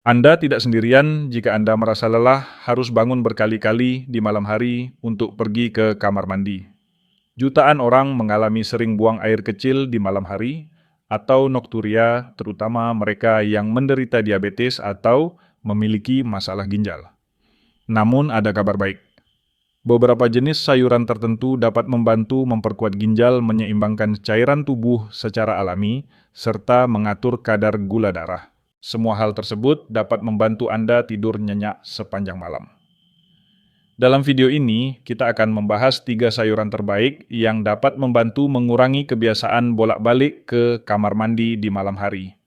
Anda tidak sendirian jika Anda merasa lelah harus bangun berkali-kali di malam hari untuk pergi ke kamar mandi. Jutaan orang mengalami sering buang air kecil di malam hari atau nokturia, terutama mereka yang menderita diabetes atau memiliki masalah ginjal. Namun ada kabar baik. Beberapa jenis sayuran tertentu dapat membantu memperkuat ginjal, menyeimbangkan cairan tubuh secara alami, serta mengatur kadar gula darah. Semua hal tersebut dapat membantu Anda tidur nyenyak sepanjang malam. Dalam video ini, kita akan membahas 3 sayuran terbaik yang dapat membantu mengurangi kebiasaan bolak-balik ke kamar mandi di malam hari.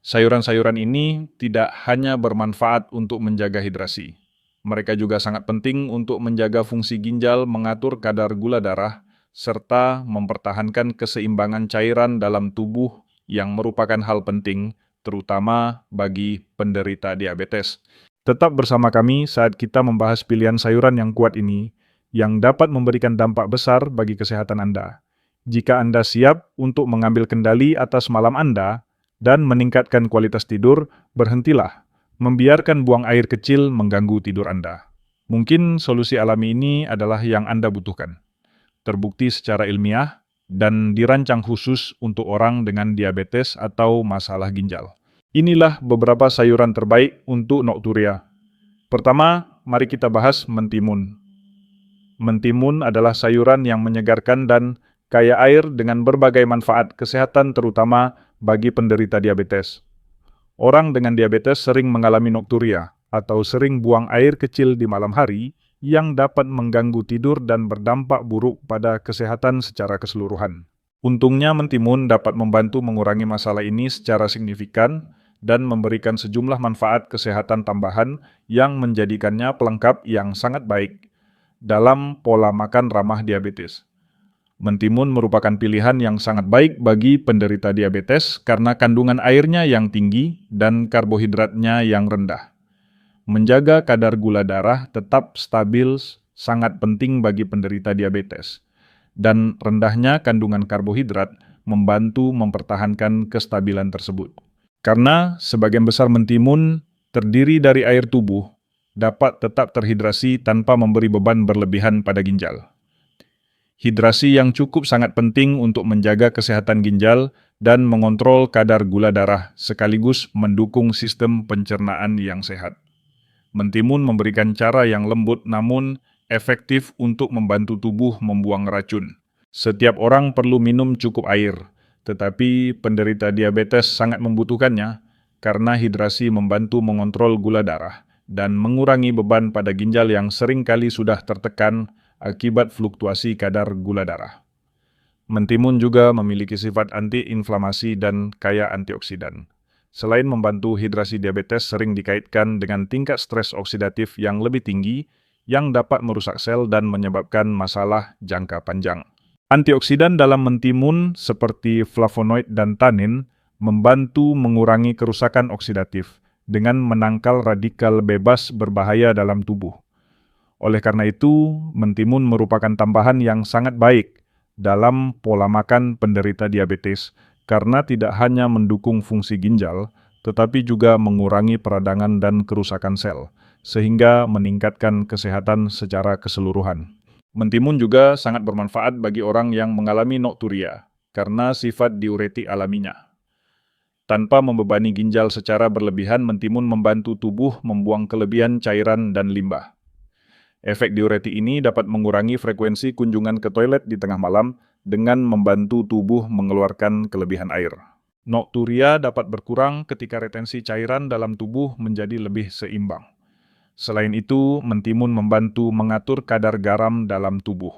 Sayuran-sayuran ini tidak hanya bermanfaat untuk menjaga hidrasi. Mereka juga sangat penting untuk menjaga fungsi ginjal, mengatur kadar gula darah, serta mempertahankan keseimbangan cairan dalam tubuh yang merupakan hal penting, terutama bagi penderita diabetes. Tetap bersama kami saat kita membahas pilihan sayuran yang kuat ini, yang dapat memberikan dampak besar bagi kesehatan Anda. Jika Anda siap untuk mengambil kendali atas malam Anda dan meningkatkan kualitas tidur, berhentilah. Membiarkan buang air kecil mengganggu tidur Anda. Mungkin solusi alami ini adalah yang Anda butuhkan. Terbukti secara ilmiah dan dirancang khusus untuk orang dengan diabetes atau masalah ginjal. Inilah beberapa sayuran terbaik untuk nokturia. Pertama, mari kita bahas mentimun. Mentimun adalah sayuran yang menyegarkan dan kaya air dengan berbagai manfaat kesehatan terutama bagi penderita diabetes. Orang dengan diabetes sering mengalami nokturia atau sering buang air kecil di malam hari yang dapat mengganggu tidur dan berdampak buruk pada kesehatan secara keseluruhan. Untungnya mentimun dapat membantu mengurangi masalah ini secara signifikan dan memberikan sejumlah manfaat kesehatan tambahan yang menjadikannya pelengkap yang sangat baik dalam pola makan ramah diabetes. Mentimun merupakan pilihan yang sangat baik bagi penderita diabetes karena kandungan airnya yang tinggi dan karbohidratnya yang rendah. Menjaga kadar gula darah tetap stabil sangat penting bagi penderita diabetes, dan rendahnya kandungan karbohidrat membantu mempertahankan kestabilan tersebut. Karena sebagian besar mentimun terdiri dari air tubuh, dapat tetap terhidrasi tanpa memberi beban berlebihan pada ginjal. Hidrasi yang cukup sangat penting untuk menjaga kesehatan ginjal dan mengontrol kadar gula darah, sekaligus mendukung sistem pencernaan yang sehat. Mentimun memberikan cara yang lembut namun efektif untuk membantu tubuh membuang racun. Setiap orang perlu minum cukup air, tetapi penderita diabetes sangat membutuhkannya karena hidrasi membantu mengontrol gula darah dan mengurangi beban pada ginjal yang seringkali sudah tertekan akibat fluktuasi kadar gula darah. Mentimun juga memiliki sifat anti-inflamasi dan kaya antioksidan. Selain membantu hidrasi diabetes sering dikaitkan dengan tingkat stres oksidatif yang lebih tinggi yang dapat merusak sel dan menyebabkan masalah jangka panjang. Antioksidan dalam mentimun seperti flavonoid dan tanin membantu mengurangi kerusakan oksidatif dengan menangkal radikal bebas berbahaya dalam tubuh. Oleh karena itu, mentimun merupakan tambahan yang sangat baik dalam pola makan penderita diabetes karena tidak hanya mendukung fungsi ginjal, tetapi juga mengurangi peradangan dan kerusakan sel, sehingga meningkatkan kesehatan secara keseluruhan. Mentimun juga sangat bermanfaat bagi orang yang mengalami nokturia, karena sifat diuretik alaminya. Tanpa membebani ginjal secara berlebihan, mentimun membantu tubuh membuang kelebihan cairan dan limbah. Efek diuretik ini dapat mengurangi frekuensi kunjungan ke toilet di tengah malam dengan membantu tubuh mengeluarkan kelebihan air. Nokturia dapat berkurang ketika retensi cairan dalam tubuh menjadi lebih seimbang. Selain itu, mentimun membantu mengatur kadar garam dalam tubuh.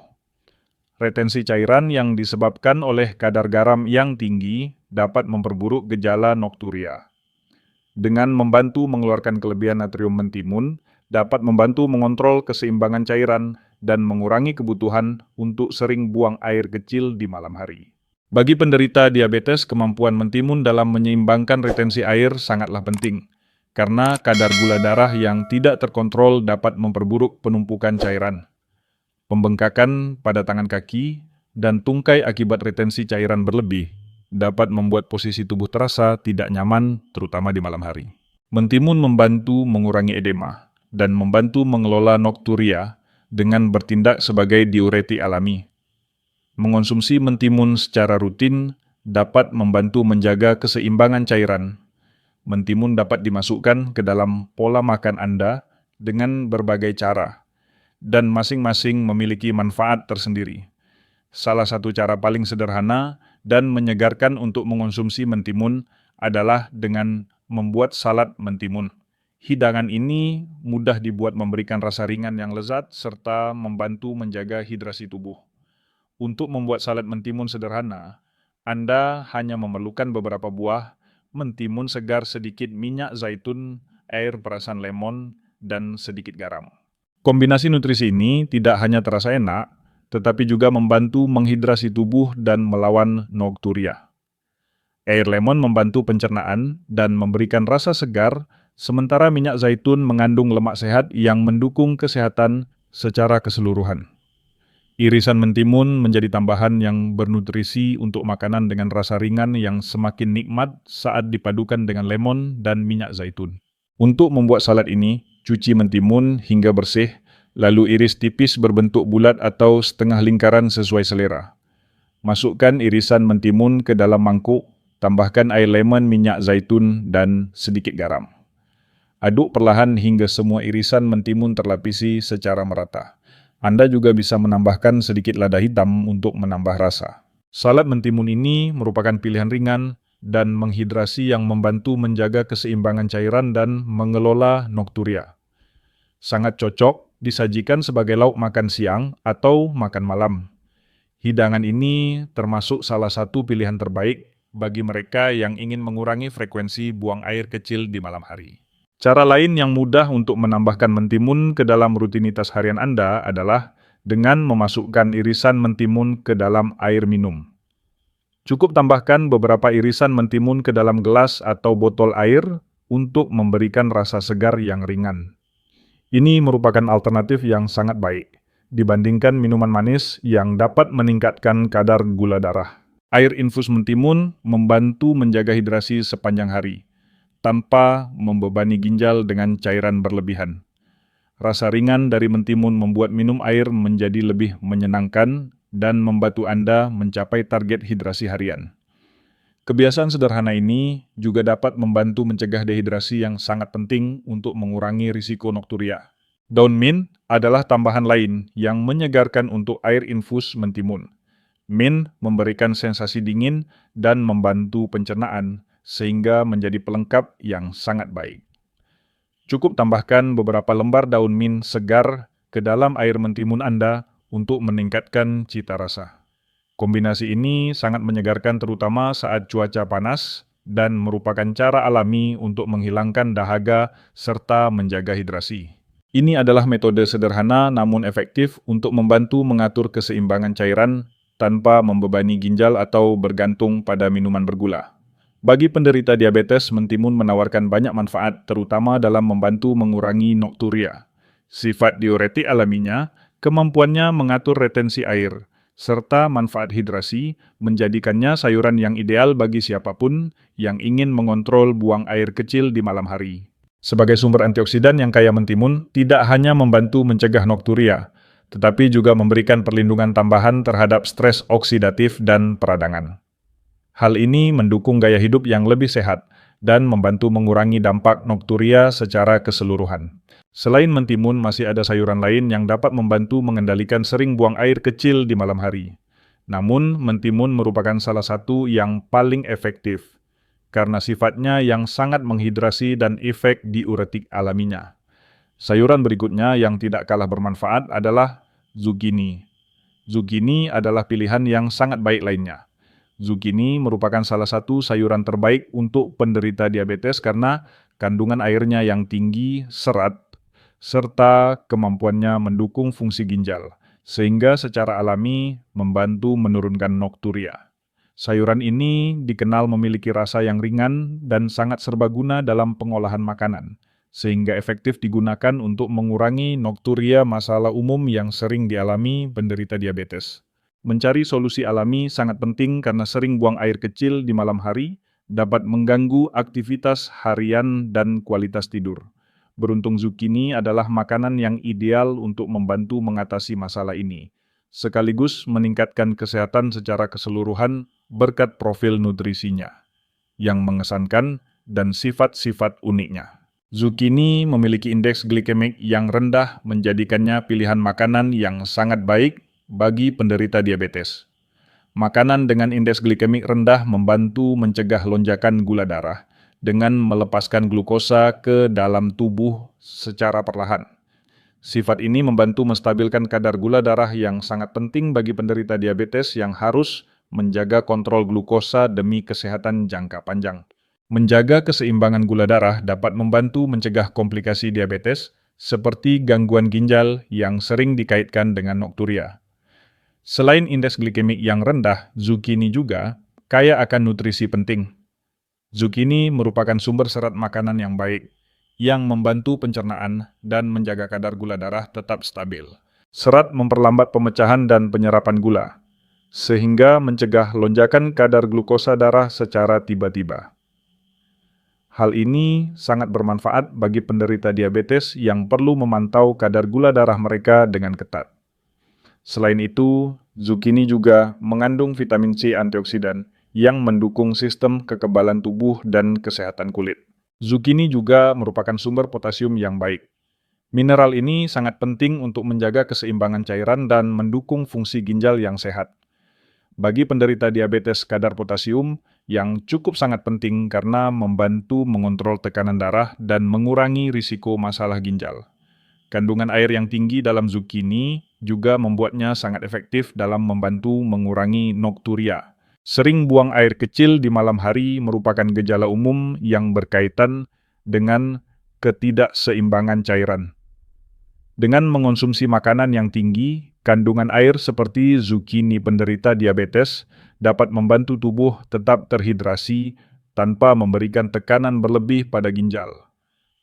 Retensi cairan yang disebabkan oleh kadar garam yang tinggi dapat memperburuk gejala nokturia. Dengan membantu mengeluarkan kelebihan natrium mentimun, dapat membantu mengontrol keseimbangan cairan dan mengurangi kebutuhan untuk sering buang air kecil di malam hari. Bagi penderita diabetes, kemampuan mentimun dalam menyeimbangkan retensi air sangatlah penting, karena kadar gula darah yang tidak terkontrol dapat memperburuk penumpukan cairan, pembengkakan pada tangan kaki, dan tungkai akibat retensi cairan berlebih dapat membuat posisi tubuh terasa tidak nyaman, terutama di malam hari. Mentimun membantu mengurangi edema dan membantu mengelola nokturia dengan bertindak sebagai diuretik alami. Mengonsumsi mentimun secara rutin dapat membantu menjaga keseimbangan cairan. Mentimun dapat dimasukkan ke dalam pola makan Anda dengan berbagai cara, dan masing-masing memiliki manfaat tersendiri. Salah satu cara paling sederhana dan menyegarkan untuk mengonsumsi mentimun adalah dengan membuat salad mentimun. Hidangan ini mudah dibuat, memberikan rasa ringan yang lezat serta membantu menjaga hidrasi tubuh. Untuk membuat salad mentimun sederhana, Anda hanya memerlukan beberapa buah, mentimun segar, sedikit minyak zaitun, air perasan lemon, dan sedikit garam. Kombinasi nutrisi ini tidak hanya terasa enak, tetapi juga membantu menghidrasi tubuh dan melawan nokturia. Air lemon membantu pencernaan dan memberikan rasa segar, sementara minyak zaitun mengandung lemak sehat yang mendukung kesehatan secara keseluruhan. Irisan mentimun menjadi tambahan yang bernutrisi untuk makanan dengan rasa ringan yang semakin nikmat saat dipadukan dengan lemon dan minyak zaitun. Untuk membuat salad ini, cuci mentimun hingga bersih, lalu iris tipis berbentuk bulat atau setengah lingkaran sesuai selera. Masukkan irisan mentimun ke dalam mangkuk, tambahkan air lemon, minyak zaitun, dan sedikit garam. Aduk perlahan hingga semua irisan mentimun terlapisi secara merata. Anda juga bisa menambahkan sedikit lada hitam untuk menambah rasa. Salad mentimun ini merupakan pilihan ringan dan menghidrasi yang membantu menjaga keseimbangan cairan dan mengelola nokturia. Sangat cocok disajikan sebagai lauk makan siang atau makan malam. Hidangan ini termasuk salah satu pilihan terbaik bagi mereka yang ingin mengurangi frekuensi buang air kecil di malam hari. Cara lain yang mudah untuk menambahkan mentimun ke dalam rutinitas harian Anda adalah dengan memasukkan irisan mentimun ke dalam air minum. Cukup tambahkan beberapa irisan mentimun ke dalam gelas atau botol air untuk memberikan rasa segar yang ringan. Ini merupakan alternatif yang sangat baik dibandingkan minuman manis yang dapat meningkatkan kadar gula darah. Air infus mentimun membantu menjaga hidrasi sepanjang hari, tanpa membebani ginjal dengan cairan berlebihan. Rasa ringan dari mentimun membuat minum air menjadi lebih menyenangkan dan membantu Anda mencapai target hidrasi harian. Kebiasaan sederhana ini juga dapat membantu mencegah dehidrasi yang sangat penting untuk mengurangi risiko nokturia. Daun mint adalah tambahan lain yang menyegarkan untuk air infus mentimun. Mint memberikan sensasi dingin dan membantu pencernaan, sehingga menjadi pelengkap yang sangat baik. Cukup tambahkan beberapa lembar daun mint segar ke dalam air mentimun Anda untuk meningkatkan cita rasa. Kombinasi ini sangat menyegarkan terutama saat cuaca panas dan merupakan cara alami untuk menghilangkan dahaga serta menjaga hidrasi. Ini adalah metode sederhana namun efektif untuk membantu mengatur keseimbangan cairan tanpa membebani ginjal atau bergantung pada minuman bergula. Bagi penderita diabetes, mentimun menawarkan banyak manfaat, terutama dalam membantu mengurangi nokturia. Sifat diuretik alaminya, kemampuannya mengatur retensi air, serta manfaat hidrasi menjadikannya sayuran yang ideal bagi siapapun yang ingin mengontrol buang air kecil di malam hari. Sebagai sumber antioksidan yang kaya mentimun, tidak hanya membantu mencegah nokturia, tetapi juga memberikan perlindungan tambahan terhadap stres oksidatif dan peradangan. Hal ini mendukung gaya hidup yang lebih sehat dan membantu mengurangi dampak nokturia secara keseluruhan. Selain mentimun, masih ada sayuran lain yang dapat membantu mengendalikan sering buang air kecil di malam hari. Namun, mentimun merupakan salah satu yang paling efektif karena sifatnya yang sangat menghidrasi dan efek diuretik alaminya. Sayuran berikutnya yang tidak kalah bermanfaat adalah zucchini. Zucchini adalah pilihan yang sangat baik lainnya. Zucchini merupakan salah satu sayuran terbaik untuk penderita diabetes karena kandungan airnya yang tinggi, serat, serta kemampuannya mendukung fungsi ginjal, sehingga secara alami membantu menurunkan nokturia. Sayuran ini dikenal memiliki rasa yang ringan dan sangat serbaguna dalam pengolahan makanan, sehingga efektif digunakan untuk mengurangi nokturia, masalah umum yang sering dialami penderita diabetes. Mencari solusi alami sangat penting karena sering buang air kecil di malam hari dapat mengganggu aktivitas harian dan kualitas tidur. Beruntung zukini adalah makanan yang ideal untuk membantu mengatasi masalah ini, sekaligus meningkatkan kesehatan secara keseluruhan berkat profil nutrisinya yang mengesankan dan sifat-sifat uniknya. Zukini memiliki indeks glikemik yang rendah menjadikannya pilihan makanan yang sangat baik bagi penderita diabetes. Makanan dengan indeks glikemik rendah membantu mencegah lonjakan gula darah dengan melepaskan glukosa ke dalam tubuh secara perlahan. Sifat ini membantu menstabilkan kadar gula darah yang sangat penting bagi penderita diabetes yang harus menjaga kontrol glukosa demi kesehatan jangka panjang. Menjaga keseimbangan gula darah dapat membantu mencegah komplikasi diabetes seperti gangguan ginjal yang sering dikaitkan dengan nokturia. Selain indeks glikemik yang rendah, zukini juga kaya akan nutrisi penting. Zukini merupakan sumber serat makanan yang baik, yang membantu pencernaan dan menjaga kadar gula darah tetap stabil. Serat memperlambat pemecahan dan penyerapan gula, sehingga mencegah lonjakan kadar glukosa darah secara tiba-tiba. Hal ini sangat bermanfaat bagi penderita diabetes yang perlu memantau kadar gula darah mereka dengan ketat. Selain itu, zukini juga mengandung vitamin C antioksidan yang mendukung sistem kekebalan tubuh dan kesehatan kulit. Zukini juga merupakan sumber potasium yang baik. Mineral ini sangat penting untuk menjaga keseimbangan cairan dan mendukung fungsi ginjal yang sehat. Bagi penderita diabetes, kadar potasium yang cukup sangat penting karena membantu mengontrol tekanan darah dan mengurangi risiko masalah ginjal. Kandungan air yang tinggi dalam zukini juga membuatnya sangat efektif dalam membantu mengurangi nokturia. Sering buang air kecil di malam hari merupakan gejala umum yang berkaitan dengan ketidakseimbangan cairan. Dengan mengonsumsi makanan yang tinggi, kandungan air seperti zukini penderita diabetes dapat membantu tubuh tetap terhidrasi tanpa memberikan tekanan berlebih pada ginjal.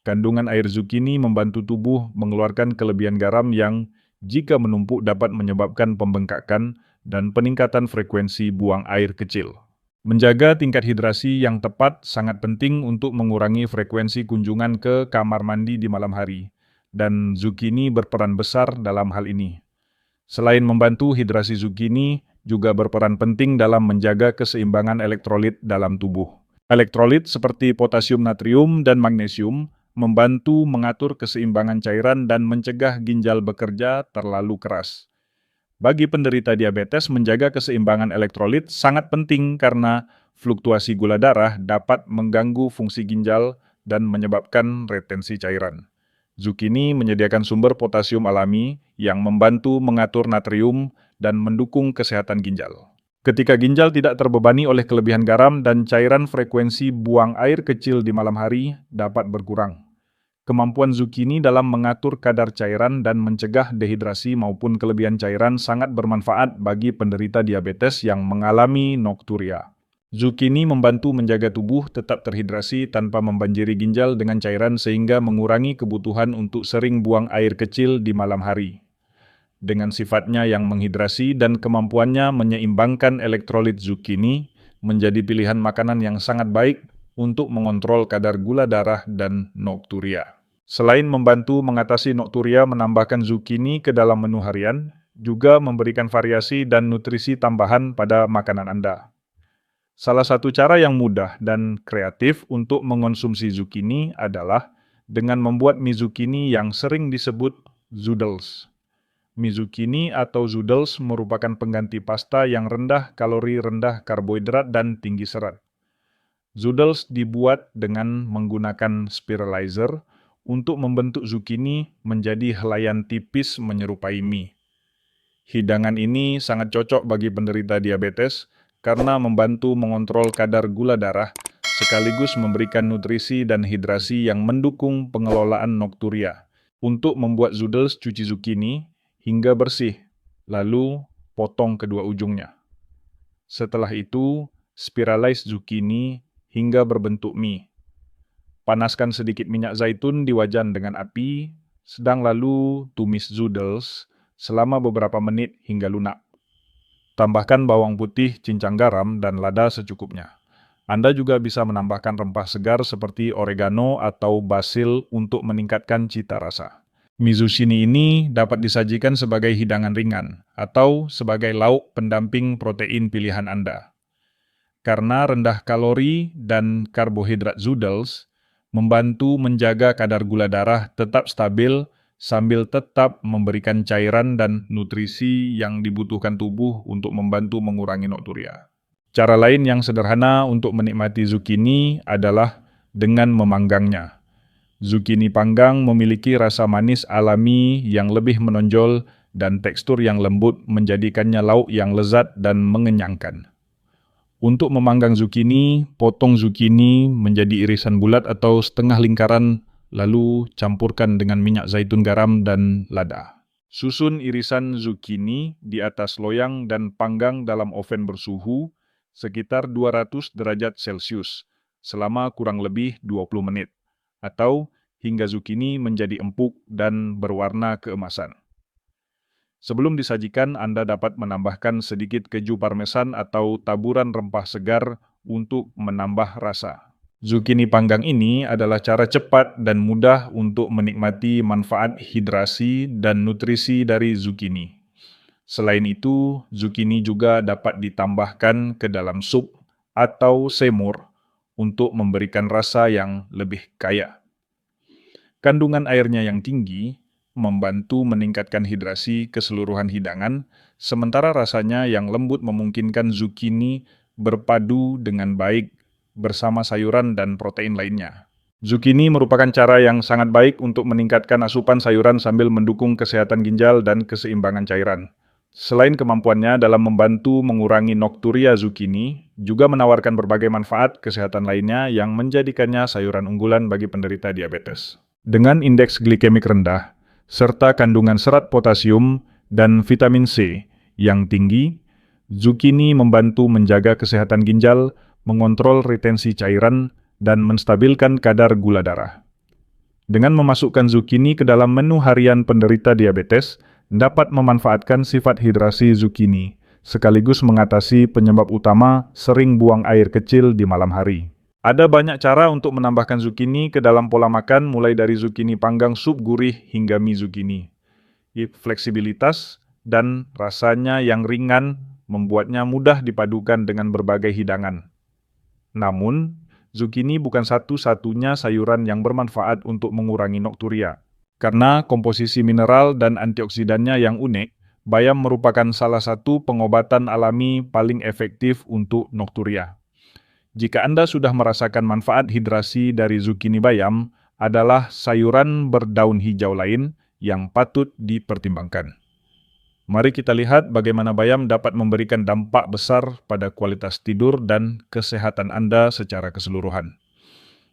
Kandungan air zukini membantu tubuh mengeluarkan kelebihan garam yang jika menumpuk dapat menyebabkan pembengkakan dan peningkatan frekuensi buang air kecil. Menjaga tingkat hidrasi yang tepat sangat penting untuk mengurangi frekuensi kunjungan ke kamar mandi di malam hari, dan zukini berperan besar dalam hal ini. Selain membantu, hidrasi zukini juga berperan penting dalam menjaga keseimbangan elektrolit dalam tubuh. Elektrolit seperti potasium, natrium, dan magnesium membantu mengatur keseimbangan cairan dan mencegah ginjal bekerja terlalu keras. Bagi penderita diabetes, menjaga keseimbangan elektrolit sangat penting karena fluktuasi gula darah dapat mengganggu fungsi ginjal dan menyebabkan retensi cairan. Zukini menyediakan sumber potasium alami yang membantu mengatur natrium dan mendukung kesehatan ginjal. Ketika ginjal tidak terbebani oleh kelebihan garam dan cairan, frekuensi buang air kecil di malam hari dapat berkurang. Kemampuan zukini dalam mengatur kadar cairan dan mencegah dehidrasi maupun kelebihan cairan sangat bermanfaat bagi penderita diabetes yang mengalami nokturia. Zukini membantu menjaga tubuh tetap terhidrasi tanpa membanjiri ginjal dengan cairan sehingga mengurangi kebutuhan untuk sering buang air kecil di malam hari. Dengan sifatnya yang menghidrasi dan kemampuannya menyeimbangkan elektrolit, zukini menjadi pilihan makanan yang sangat baik untuk mengontrol kadar gula darah dan nokturia. Selain membantu mengatasi nokturia, menambahkan zukini ke dalam menu harian juga memberikan variasi dan nutrisi tambahan pada makanan Anda. Salah satu cara yang mudah dan kreatif untuk mengonsumsi zukini adalah dengan membuat mie zukini yang sering disebut zoodles. Mie zukini atau zoodles merupakan pengganti pasta yang rendah kalori, rendah karbohidrat, dan tinggi serat. Zoodles dibuat dengan menggunakan spiralizer untuk membentuk zukini menjadi helaian tipis menyerupai mie. Hidangan ini sangat cocok bagi penderita diabetes karena membantu mengontrol kadar gula darah sekaligus memberikan nutrisi dan hidrasi yang mendukung pengelolaan nokturia. Untuk membuat zoodles, cuci zukini hingga bersih, lalu potong kedua ujungnya. Setelah itu, spiralize zukini hingga berbentuk mie. Panaskan sedikit minyak zaitun di wajan dengan api sedang lalu tumis zoodles selama beberapa menit hingga lunak. Tambahkan bawang putih, cincang garam, dan lada secukupnya. Anda juga bisa menambahkan rempah segar seperti oregano atau basil untuk meningkatkan cita rasa. Mie zucchini ini dapat disajikan sebagai hidangan ringan atau sebagai lauk pendamping protein pilihan Anda. Karena rendah kalori dan karbohidrat zoodles, membantu menjaga kadar gula darah tetap stabil sambil tetap memberikan cairan dan nutrisi yang dibutuhkan tubuh untuk membantu mengurangi nokturia. Cara lain yang sederhana untuk menikmati zucchini adalah dengan memanggangnya. Zucchini panggang memiliki rasa manis alami yang lebih menonjol dan tekstur yang lembut menjadikannya lauk yang lezat dan mengenyangkan. Untuk memanggang zucchini, potong zucchini menjadi irisan bulat atau setengah lingkaran, lalu campurkan dengan minyak zaitun, garam, dan lada. Susun irisan zucchini di atas loyang dan panggang dalam oven bersuhu sekitar 200 derajat Celcius selama kurang lebih 20 menit, atau hingga zucchini menjadi empuk dan berwarna keemasan. Sebelum disajikan, Anda dapat menambahkan sedikit keju parmesan atau taburan rempah segar untuk menambah rasa. Zucchini panggang ini adalah cara cepat dan mudah untuk menikmati manfaat hidrasi dan nutrisi dari zucchini. Selain itu, zucchini juga dapat ditambahkan ke dalam sup atau semur untuk memberikan rasa yang lebih kaya. Kandungan airnya yang tinggi membantu meningkatkan hidrasi keseluruhan hidangan, sementara rasanya yang lembut memungkinkan zucchini berpadu dengan baik bersama sayuran dan protein lainnya. Zucchini merupakan cara yang sangat baik untuk meningkatkan asupan sayuran sambil mendukung kesehatan ginjal dan keseimbangan cairan. Selain kemampuannya dalam membantu mengurangi nokturia, zucchini juga menawarkan berbagai manfaat kesehatan lainnya yang menjadikannya sayuran unggulan bagi penderita diabetes. Dengan indeks glikemik rendah, serta kandungan serat potasium dan vitamin C yang tinggi, zucchini membantu menjaga kesehatan ginjal, mengontrol retensi cairan, dan menstabilkan kadar gula darah. Dengan memasukkan zucchini ke dalam menu harian penderita diabetes, dapat memanfaatkan sifat hidrasi zucchini, sekaligus mengatasi penyebab utama sering buang air kecil di malam hari. Ada banyak cara untuk menambahkan zucchini ke dalam pola makan, mulai dari zucchini panggang sup gurih hingga mie zucchini. Fleksibilitas dan rasanya yang ringan membuatnya mudah dipadukan dengan berbagai hidangan. Namun, zucchini bukan satu-satunya sayuran yang bermanfaat untuk mengurangi nokturia. Karena komposisi mineral dan antioksidannya yang unik, bayam merupakan salah satu pengobatan alami paling efektif untuk nokturia. Jika Anda sudah merasakan manfaat hidrasi dari zucchini, bayam adalah sayuran berdaun hijau lain yang patut dipertimbangkan. Mari kita lihat bagaimana bayam dapat memberikan dampak besar pada kualitas tidur dan kesehatan Anda secara keseluruhan.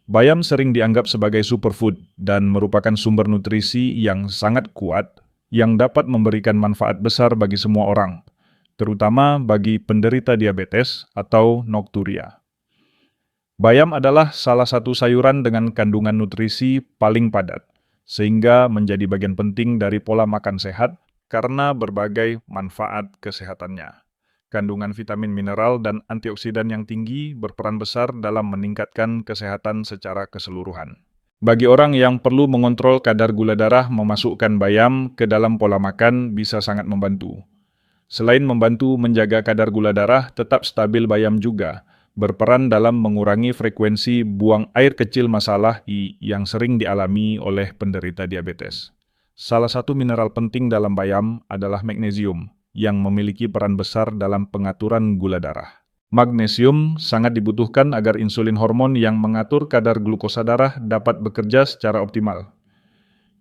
Bayam sering dianggap sebagai superfood dan merupakan sumber nutrisi yang sangat kuat yang dapat memberikan manfaat besar bagi semua orang, terutama bagi penderita diabetes atau nokturia. Bayam adalah salah satu sayuran dengan kandungan nutrisi paling padat, sehingga menjadi bagian penting dari pola makan sehat karena berbagai manfaat kesehatannya. Kandungan vitamin, mineral, dan antioksidan yang tinggi berperan besar dalam meningkatkan kesehatan secara keseluruhan. Bagi orang yang perlu mengontrol kadar gula darah, memasukkan bayam ke dalam pola makan bisa sangat membantu. Selain membantu menjaga kadar gula darah tetap stabil, bayam juga berperan dalam mengurangi frekuensi buang air kecil masalah yang sering dialami oleh penderita diabetes. Salah satu mineral penting dalam bayam adalah magnesium, yang memiliki peran besar dalam pengaturan gula darah. Magnesium sangat dibutuhkan agar insulin, hormon yang mengatur kadar glukosa darah, dapat bekerja secara optimal.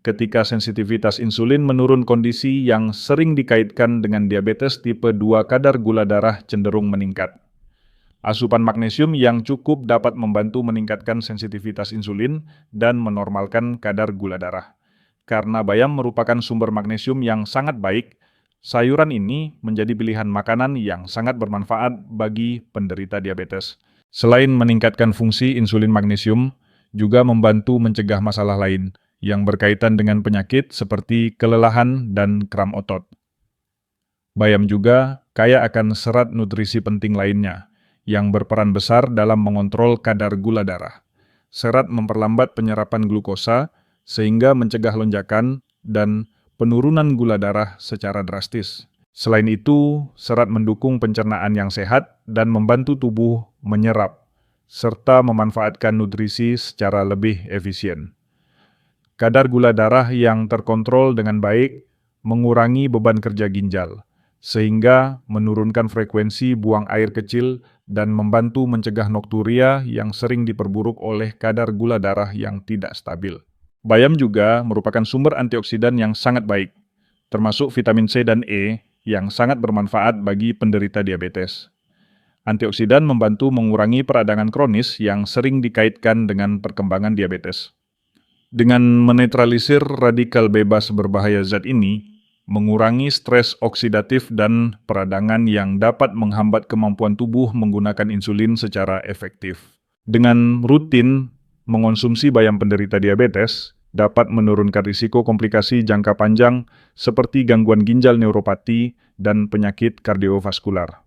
Ketika sensitivitas insulin menurun, kondisi yang sering dikaitkan dengan diabetes tipe 2, kadar gula darah cenderung meningkat. Asupan magnesium yang cukup dapat membantu meningkatkan sensitivitas insulin dan menormalkan kadar gula darah. Karena bayam merupakan sumber magnesium yang sangat baik, sayuran ini menjadi pilihan makanan yang sangat bermanfaat bagi penderita diabetes. Selain meningkatkan fungsi insulin, magnesium juga membantu mencegah masalah lain yang berkaitan dengan penyakit seperti kelelahan dan kram otot. Bayam juga kaya akan serat nutrisi penting lainnya, yang berperan besar dalam mengontrol kadar gula darah. Serat memperlambat penyerapan glukosa sehingga mencegah lonjakan dan penurunan gula darah secara drastis. Selain itu, serat mendukung pencernaan yang sehat dan membantu tubuh menyerap serta memanfaatkan nutrisi secara lebih efisien. Kadar gula darah yang terkontrol dengan baik mengurangi beban kerja ginjal, sehingga menurunkan frekuensi buang air kecil dan membantu mencegah nokturia yang sering diperburuk oleh kadar gula darah yang tidak stabil. Bayam juga merupakan sumber antioksidan yang sangat baik, termasuk vitamin C dan E yang sangat bermanfaat bagi penderita diabetes. Antioksidan membantu mengurangi peradangan kronis yang sering dikaitkan dengan perkembangan diabetes. Dengan menetralisir radikal bebas berbahaya zat ini, mengurangi stres oksidatif dan peradangan yang dapat menghambat kemampuan tubuh menggunakan insulin secara efektif. Dengan rutin mengonsumsi bayam penderita diabetes, dapat menurunkan risiko komplikasi jangka panjang seperti gangguan ginjal neuropati dan penyakit kardiovaskular.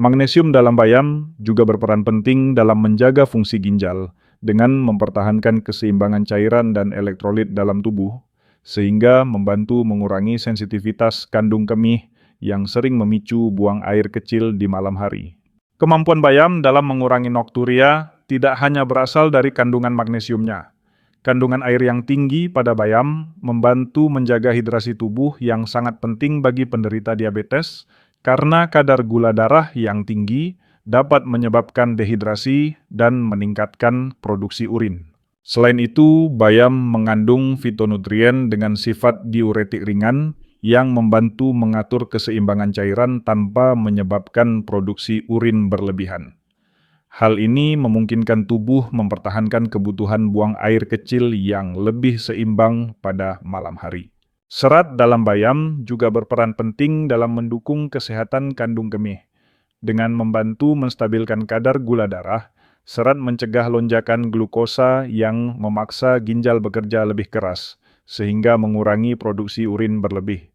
Magnesium dalam bayam juga berperan penting dalam menjaga fungsi ginjal dengan mempertahankan keseimbangan cairan dan elektrolit dalam tubuh, sehingga membantu mengurangi sensitivitas kandung kemih yang sering memicu buang air kecil di malam hari. Kemampuan bayam dalam mengurangi nokturia tidak hanya berasal dari kandungan magnesiumnya. Kandungan air yang tinggi pada bayam membantu menjaga hidrasi tubuh yang sangat penting bagi penderita diabetes, karena kadar gula darah yang tinggi dapat menyebabkan dehidrasi dan meningkatkan produksi urin. Selain itu, bayam mengandung fitonutrien dengan sifat diuretik ringan yang membantu mengatur keseimbangan cairan tanpa menyebabkan produksi urin berlebihan. Hal ini memungkinkan tubuh mempertahankan kebutuhan buang air kecil yang lebih seimbang pada malam hari. Serat dalam bayam juga berperan penting dalam mendukung kesehatan kandung kemih. Dengan membantu menstabilkan kadar gula darah, serat mencegah lonjakan glukosa yang memaksa ginjal bekerja lebih keras, sehingga mengurangi produksi urin berlebih.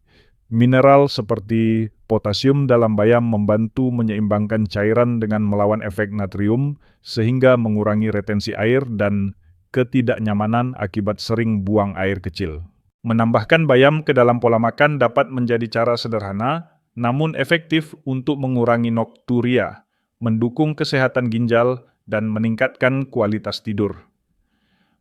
Mineral seperti potasium dalam bayam membantu menyeimbangkan cairan dengan melawan efek natrium, sehingga mengurangi retensi air dan ketidaknyamanan akibat sering buang air kecil. Menambahkan bayam ke dalam pola makan dapat menjadi cara sederhana, namun efektif untuk mengurangi nokturia, mendukung kesehatan ginjal, dan meningkatkan kualitas tidur.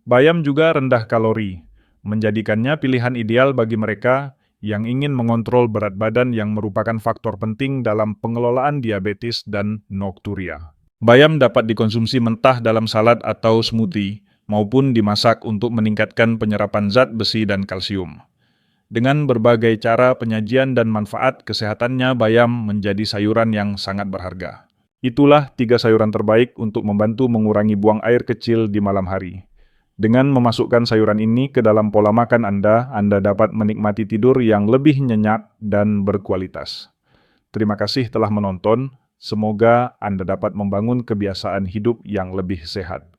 Bayam juga rendah kalori, menjadikannya pilihan ideal bagi mereka yang ingin mengontrol berat badan yang merupakan faktor penting dalam pengelolaan diabetes dan nokturia. Bayam dapat dikonsumsi mentah dalam salad atau smoothie, maupun dimasak untuk meningkatkan penyerapan zat besi dan kalsium. Dengan berbagai cara penyajian dan manfaat kesehatannya, bayam menjadi sayuran yang sangat berharga. Itulah 3 sayuran terbaik untuk membantu mengurangi buang air kecil di malam hari. Dengan memasukkan sayuran ini ke dalam pola makan Anda dapat menikmati tidur yang lebih nyenyak dan berkualitas. Terima kasih telah menonton. Semoga Anda dapat membangun kebiasaan hidup yang lebih sehat.